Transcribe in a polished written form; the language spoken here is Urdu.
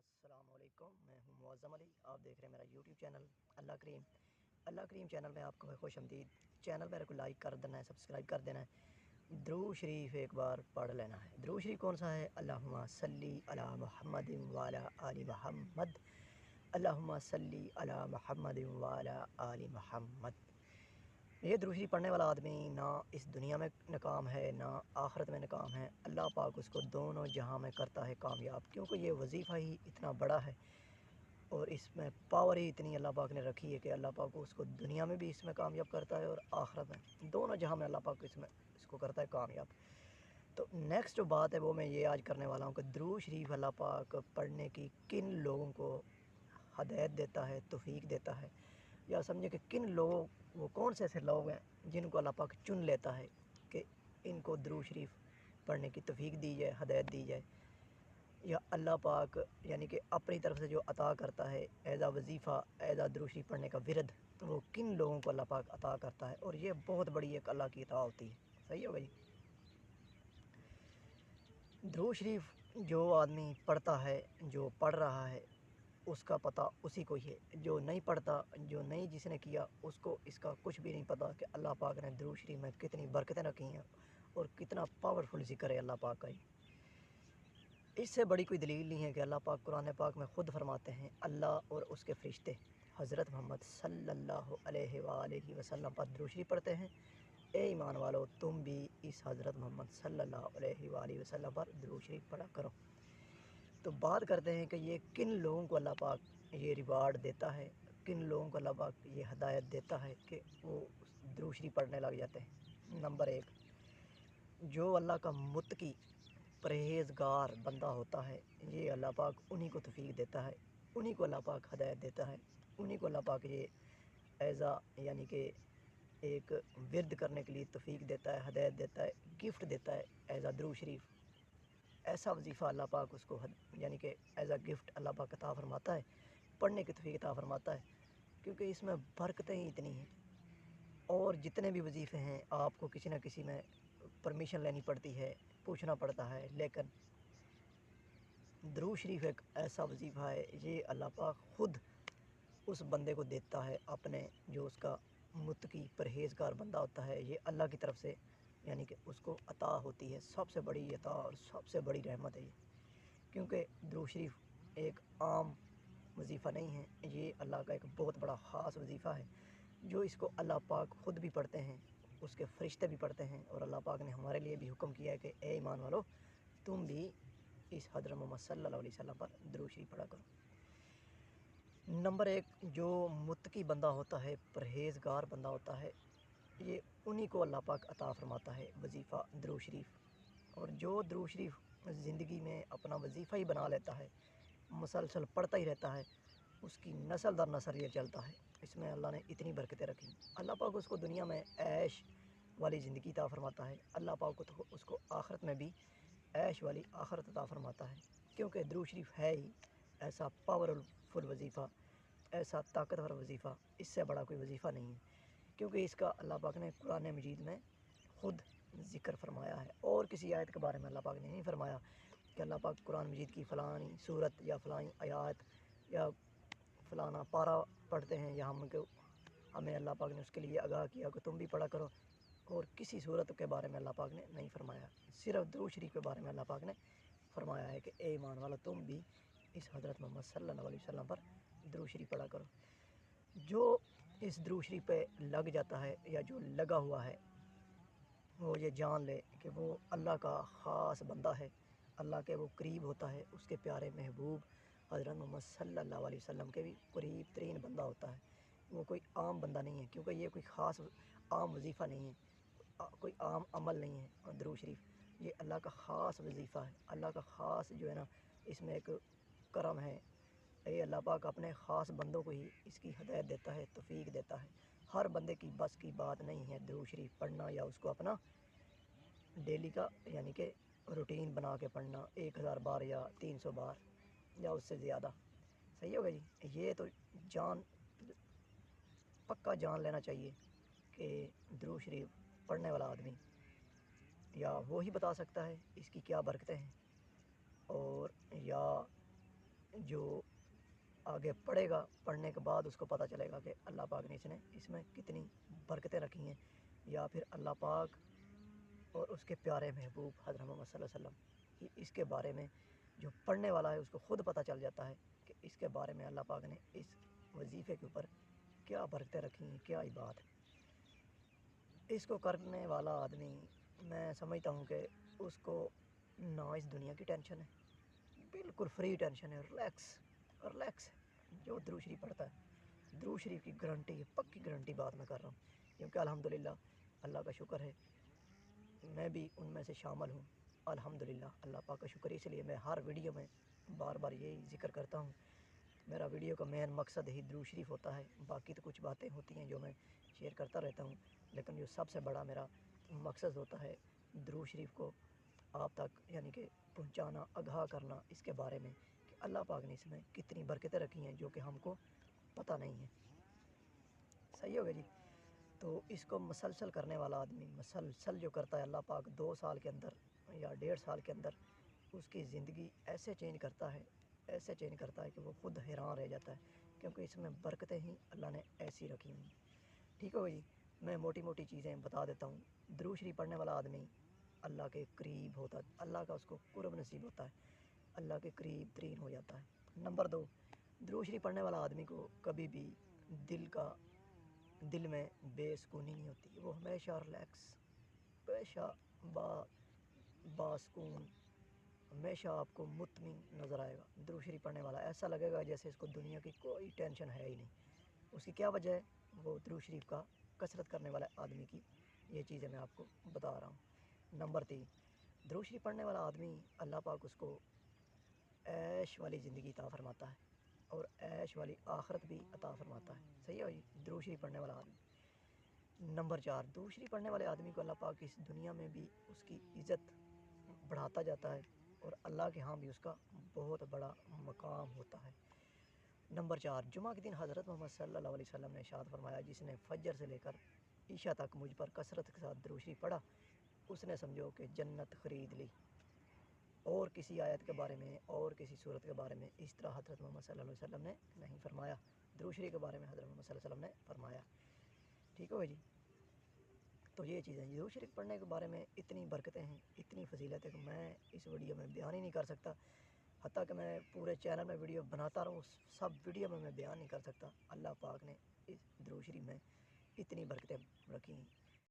السلام علیکم، میں ہوں معظم علی۔ آپ دیکھ رہے ہیں میرا یوٹیوب چینل اللہ کریم چینل میں آپ کو خوش آمدید۔ چینل میرے کو لائک کر دینا ہے، سبسکرائب کر دینا ہے، درود شریف ایک بار پڑھ لینا ہے۔ درود شریف کون سا ہے؟ اللہم صلی علی محمد وعلی آل محمد، اللہم صلی علی محمد وعلی آل محمد۔ یہ درود شریف پڑھنے والا آدمی نہ اس دنیا میں ناکام ہے نہ آخرت میں ناکام ہے۔ اللہ پاک اس کو دونوں جہاں میں کرتا ہے کامیاب، کیونکہ یہ وظیفہ ہی اتنا بڑا ہے اور اس میں پاور ہی اتنی اللہ پاک نے رکھی ہے کہ اللہ پاک اس کو دنیا میں بھی اس میں کامیاب کرتا ہے اور آخرت میں، دونوں جہاں میں اللہ پاک اس کو کرتا ہے کامیاب۔ تو نیکسٹ جو بات ہے وہ میں یہ آج کرنے والا ہوں کہ درود شریف اللہ پاک پڑھنے کی کن لوگوں کو ہدایت دیتا ہے، توفیق دیتا ہے، یا سمجھے کہ کن لوگوں، وہ کون سے ایسے لوگ ہیں جن کو اللہ پاک چن لیتا ہے کہ ان کو درود شریف پڑھنے کی توفیق دی جائے، ہدایت دی جائے، یا اللہ پاک یعنی کہ اپنی طرف سے جو عطا کرتا ہے ایز وظیفہ، ایز درود شریف پڑھنے کا ورد، وہ کن لوگوں کو اللہ پاک عطا کرتا ہے، اور یہ بہت بڑی ایک اللہ کی عطا ہوتی ہے۔ صحیح ہو گئی؟ درود شریف جو آدمی پڑھتا ہے، جو پڑھ رہا ہے، اس کا پتہ اسی کو ہی ہے۔ جو نہیں پڑھتا، جو نہیں جس نے کیا، اس کو اس کا کچھ بھی نہیں پتہ کہ اللہ پاک نے درود شریف میں کتنی برکتیں رکھی ہیں اور کتنا پاورفل ذکر ہے اللہ پاک کا ہی۔ اس سے بڑی کوئی دلیل نہیں ہے کہ اللہ پاک قرآن پاک میں خود فرماتے ہیں، اللہ اور اس کے فرشتے حضرت محمد صلی اللہ علیہ وآلہ وسلم پر درود شریف پڑھتے ہیں۔ اے ایمان والو، تم بھی اس حضرت محمد صلی اللہ علیہ وآلہ وسلم پر درود شریف پڑھا کرو۔ تو بات کرتے ہیں کہ یہ کن لوگوں کو اللہ پاک یہ ریوارڈ دیتا ہے، کن لوگوں کو اللہ پاک یہ ہدایت دیتا ہے کہ وہ درود شریف پڑھنے لگ جاتے ہیں۔ نمبر ایک، جو اللہ کا متقی پرہیزگار بندہ ہوتا ہے، یہ اللہ پاک انہی کو توفیق دیتا ہے، انہی کو اللہ پاک ہدایت دیتا ہے، انہی کو اللہ پاک یہ ایزا یعنی کہ ایک ورد کرنے کے لیے توفیق دیتا ہے، ہدایت دیتا ہے، گفٹ دیتا ہے ایزا درود شریف۔ ایسا وظیفہ اللہ پاک اس کو یعنی کہ ایز اے گفٹ اللہ پاک عطا فرماتا ہے، پڑھنے کی توفیق عطا فرماتا ہے، کیونکہ اس میں برکتیں ہی اتنی ہیں۔ اور جتنے بھی وظیفے ہیں آپ کو کسی نہ کسی میں پرمیشن لینی پڑتی ہے، پوچھنا پڑتا ہے، لیکن درود شریف ایک ایسا وظیفہ ہے، یہ اللہ پاک خود اس بندے کو دیتا ہے اپنے، جو اس کا متقی پرہیزگار بندہ ہوتا ہے، یہ اللہ کی طرف سے یعنی کہ اس کو عطا ہوتی ہے۔ سب سے بڑی عطا اور سب سے بڑی رحمت ہے یہ، کیونکہ درود شریف ایک عام وظیفہ نہیں ہے، یہ اللہ کا ایک بہت بڑا خاص وظیفہ ہے، جو اس کو اللہ پاک خود بھی پڑھتے ہیں، اس کے فرشتے بھی پڑھتے ہیں، اور اللہ پاک نے ہمارے لیے بھی حکم کیا ہے کہ اے ایمان والو، تم بھی اس حضرت محمد صلی اللہ علیہ وسلم پر درود شریف پڑھا کرو۔ نمبر ایک، جو متقی بندہ ہوتا ہے، پرہیزگار بندہ ہوتا ہے، یہ انہی کو اللہ پاک عطا فرماتا ہے وظیفہ درود شریف۔ اور جو درود شریف زندگی میں اپنا وظیفہ ہی بنا لیتا ہے، مسلسل پڑھتا ہی رہتا ہے، اس کی نسل در نسل یہ چلتا ہے۔ اس میں اللہ نے اتنی برکتیں رکھی، اللہ پاک اس کو دنیا میں عیش والی زندگی عطا فرماتا ہے، اللہ پاک تو اس کو آخرت میں بھی عیش والی آخرت عطا فرماتا ہے، کیونکہ درود شریف ہے ہی ایسا پاورفل وظیفہ، ایسا طاقتور وظیفہ، اس سے بڑا کوئی وظیفہ نہیں ہے، کیونکہ اس کا اللہ پاک نے قرآن مجید میں خود ذکر فرمایا ہے، اور کسی آیت کے بارے میں اللہ پاک نے نہیں فرمایا کہ اللہ پاک قرآن مجید کی فلانی صورت یا فلانی آیات یا فلانا پارہ پڑھتے ہیں، یا ہمیں اللہ پاک نے اس کے لیے آگاہ کیا کہ تم بھی پڑھا کرو، اور کسی صورت کے بارے میں اللہ پاک نے نہیں فرمایا، صرف درود شریف کے بارے میں اللہ پاک نے فرمایا ہے کہ اے ایمان والا، تم بھی اس حضرت محمد صلی اللہ علیہ وسلم پر درود شریف پڑھا کرو۔ جو اس درود شریف پہ لگ جاتا ہے یا جو لگا ہوا ہے، وہ یہ جان لے کہ وہ اللہ کا خاص بندہ ہے، اللہ کے وہ قریب ہوتا ہے، اس کے پیارے محبوب حضرت محمد صلی اللہ علیہ وسلم کے بھی قریب ترین بندہ ہوتا ہے۔ وہ کوئی عام بندہ نہیں ہے، کیونکہ یہ کوئی خاص عام وظیفہ نہیں ہے، کوئی عام عمل نہیں ہے درود شریف، یہ اللہ کا خاص وظیفہ ہے، اللہ کا خاص جو ہے نا، اس میں ایک کرم ہے، یہ اللہ پاک اپنے خاص بندوں کو ہی اس کی ہدایت دیتا ہے، توفیق دیتا ہے۔ ہر بندے کی بس کی بات نہیں ہے درود شریف پڑھنا، یا اس کو اپنا ڈیلی کا یعنی کہ روٹین بنا کے پڑھنا 1000 بار یا 300 بار یا اس سے زیادہ۔ صحیح ہوگا جی؟ یہ تو پکا جان لینا چاہیے کہ درود شریف پڑھنے والا آدمی یا وہی بتا سکتا ہے اس کی کیا برکتیں ہیں، اور یا جو آگے پڑھے گا، پڑھنے کے بعد اس کو پتہ چلے گا کہ اللہ پاک نے اس میں کتنی برکتیں رکھی ہیں، یا پھر اللہ پاک اور اس کے پیارے محبوب حضرت محمد صلی اللہ علیہ وسلم اس کے بارے میں جو پڑھنے والا ہے اس کو خود پتہ چل جاتا ہے کہ اس کے بارے میں اللہ پاک نے اس وظیفے کے اوپر کیا برکتیں رکھی ہیں، کیا ہی بات ہے۔ اس کو کرنے والا آدمی، میں سمجھتا ہوں کہ اس کو نہ اس دنیا کی ٹینشن ہے، بالکل فری ٹینشن ہے، ریلیکس جو درود شریف پڑھتا ہے۔ درود شریف کی گارنٹی ہے، پکی گارنٹی بات میں کر رہا ہوں، کیونکہ الحمدللہ اللہ کا شکر ہے میں بھی ان میں سے شامل ہوں۔ الحمدللہ اللہ پاک کا شکر ہے، اس لیے میں ہر ویڈیو میں بار بار یہی ذکر کرتا ہوں۔ میرا ویڈیو کا مین مقصد ہی درود شریف ہوتا ہے، باقی تو کچھ باتیں ہوتی ہیں جو میں شیئر کرتا رہتا ہوں، لیکن جو سب سے بڑا میرا مقصد ہوتا ہے درود شریف کو آپ تک یعنی کہ پہنچانا، آگاہ کرنا اس کے بارے میں کہ اللہ پاک نے اس میں کتنی برکتیں رکھی ہیں جو کہ ہم کو پتہ نہیں ہے۔ صحیح ہوگا جی؟ تو اس کو مسلسل کرنے والا آدمی، مسلسل جو کرتا ہے، اللہ پاک 2 سال کے اندر یا 1.5 سال کے اندر اس کی زندگی ایسے چینج کرتا ہے کہ وہ خود حیران رہ جاتا ہے، کیونکہ اس میں برکتیں ہی اللہ نے ایسی رکھی ہوئی ہیں۔ ٹھیک ہے جی؟ میں موٹی موٹی چیزیں بتا دیتا ہوں۔ درود شریف پڑھنے والا آدمی اللہ کے قریب ہوتا ہے، اللہ کا اس کو قرب نصیب ہوتا ہے، اللہ کے قریب ترین ہو جاتا ہے۔ نمبر 2، درود شریف پڑھنے والا آدمی کو کبھی بھی دل میں بے سکونی نہیں ہوتی، وہ ہمیشہ ریلیکس، ہمیشہ باسکون، ہمیشہ آپ کو مطمئن نظر آئے گا۔ درود شریف پڑھنے والا ایسا لگے گا جیسے اس کو دنیا کی کوئی ٹینشن ہے ہی نہیں۔ اس کی کیا وجہ ہے؟ وہ درود شریف کا کثرت کرنے والے آدمی کی یہ چیزیں میں آپ کو بتا رہا ہوں۔ نمبر 3، درود شریف پڑھنے والا آدمی اللہ پاک اس کو عیش والی زندگی عطا فرماتا ہے اور عیش والی آخرت بھی عطا فرماتا ہے۔ صحیح ہے جی؟ درود شریف پڑھنے والا آدمی۔ نمبر 4، درود شریف پڑھنے والے آدمی کو اللہ پاک اس دنیا میں بھی اس کی عزت بڑھاتا جاتا ہے اور اللہ کے ہاں بھی اس کا بہت بڑا مقام ہوتا ہے۔ نمبر 4، جمعہ کے دن حضرت محمد صلی اللہ علیہ وسلم نے ارشاد فرمایا، جس نے فجر سے لے کر عشاء تک مجھ پر کثرت کے ساتھ درود شریف پڑھا، اس نے سمجھو کہ جنت خرید لی۔ اور کسی آیت کے بارے میں اور کسی صورت کے بارے میں اس طرح حضرت محمد صلی اللہ علیہ وسلم نے نہیں فرمایا، درود شریف کے بارے میں حضرت محمد صلی اللہ علیہ وسلم نے فرمایا۔ ٹھیک ہے جی؟ تو یہ چیزیں درود شریف پڑھنے کے بارے میں اتنی برکتیں ہیں، اتنی فضیلت ہے کہ میں اس ویڈیو میں بیان ہی نہیں کر سکتا، حتیٰ کہ میں پورے چینل میں ویڈیو بناتا رہوں، سب ویڈیو میں بیان نہیں کر سکتا۔ اللہ پاک نے اس درود شریف میں اتنی برکتیں رکھی ہیں۔